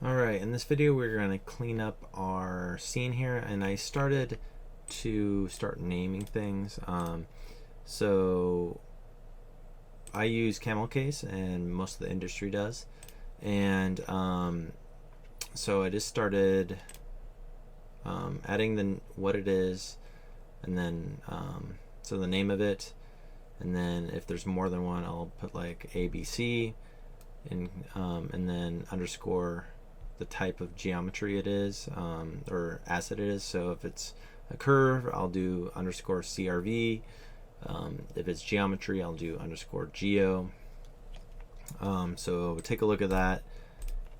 Alright, in this video we're going to clean up our scene here, and I started to start naming things. So I use Camel Case, and most of the industry does, and so I just started adding what it is, and then so the name of it, and then if there's more than one I'll put like ABC, and then underscore the type of geometry it is, or asset it is. So if it's a curve, I'll do underscore CRV. If it's geometry, I'll do underscore geo. So take a look at that.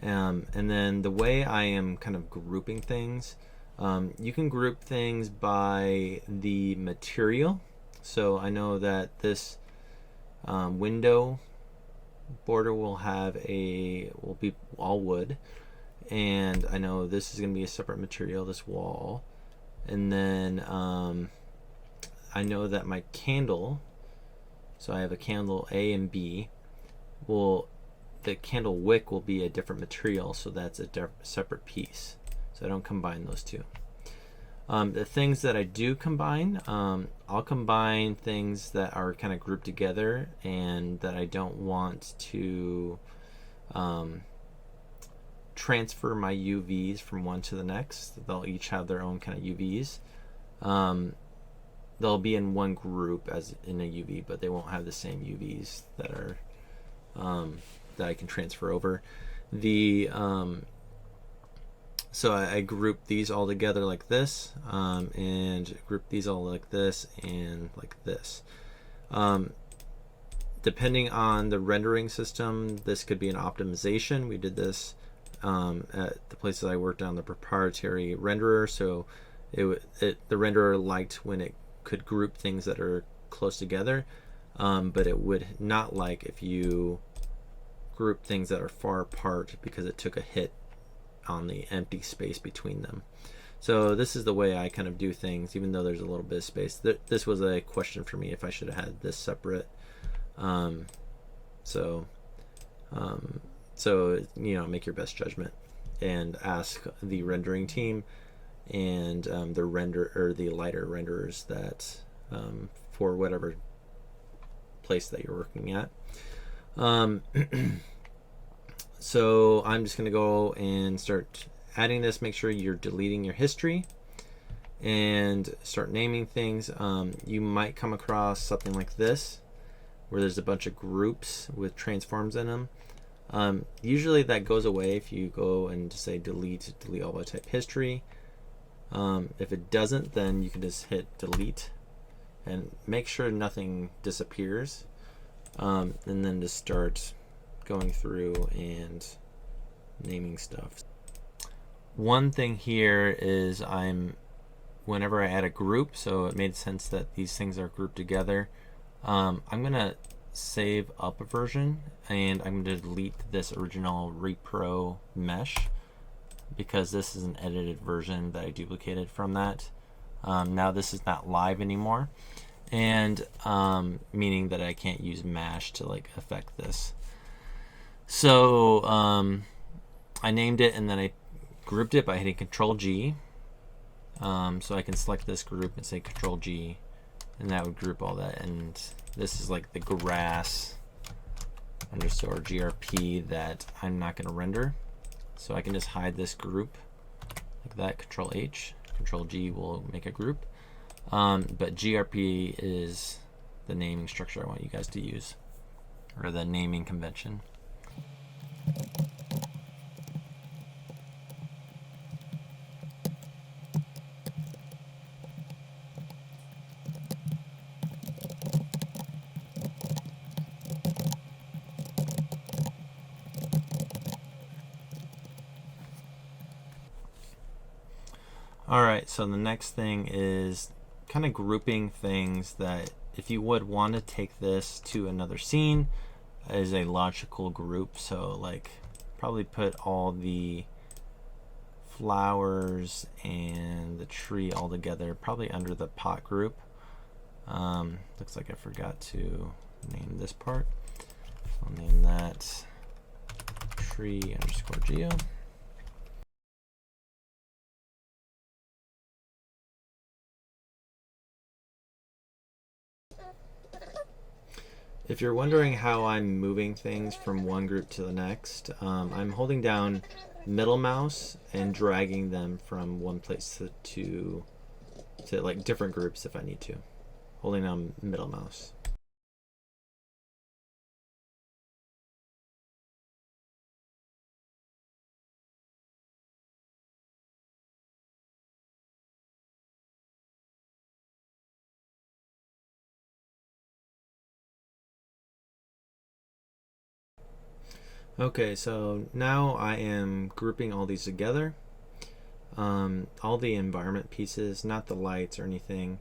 And then the way I am kind of grouping things, you can group things by the material. So I know that this window border will be all wood, and I know this is going to be a separate material, this wall, and then I know that my candle, so I have a candle A and B, the candle wick will be a different material, so that's a separate piece, so I don't combine those two. The things that I do combine, I'll combine things that are kind of grouped together and that I don't want to transfer my UVs from one to the next. They'll each have their own kind of UVs. They'll be in one group as in a UV, but they won't have the same UVs that are that I can transfer over. So I group these all together like this, and group these all like this and like this. Depending on the rendering system, this could be an optimization. We did this at the places I worked on the proprietary renderer, so the renderer liked when it could group things that are close together, but it would not like if you group things that are far apart, because it took a hit on the empty space between them. So this is the way I kind of do things, even though there's a little bit of space. This was a question for me if I should have had this separate. So make your best judgment and ask the rendering team and the lighter renderers that for whatever place that you're working at. So I'm just going to go and start adding this. Make sure you're deleting your history and start naming things. You might come across something like this, where there's a bunch of groups with transforms in them. Usually that goes away if you go and just say delete all by type history. If it doesn't, then you can just hit delete and make sure nothing disappears, and then just start going through and naming stuff. One thing here is whenever I add a group, so it made sense that these things are grouped together, I'm gonna save up a version, and I'm going to delete this original repro mesh, because this is an edited version that I duplicated from that. Now this is not live anymore, and meaning that I can't use mash to like affect this. So I named it, and then I grouped it by hitting Control G. So I can select this group and say Control G, and that would group all that. And this is like the grass underscore GRP that I'm not going to render. So I can just hide this group like that. Control H, Control G will make a group. But GRP is the naming structure I want you guys to use, or the naming convention. Alright, so the next thing is kind of grouping things that, if you would want to take this to another scene, is a logical group. So like probably put all the flowers and the tree all together, probably under the pot group. Looks like I forgot to name this part. I'll name that tree underscore geo. If you're wondering how I'm moving things from one group to the next, I'm holding down middle mouse and dragging them from one place to like different groups if I need to. Holding down middle mouse. Okay, so now I am grouping all these together. All the environment pieces, not the lights or anything.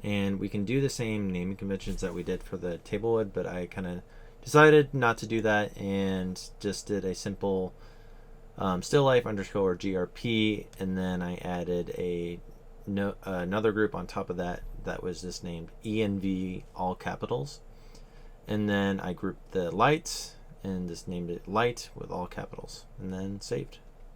And we can do the same naming conventions that we did for the table wood, but I kind of decided not to do that and just did a simple still life underscore grp, and then I added another group on top of that that was just named env all capitals, and then I grouped the lights and just named it light with all capitals, and then saved.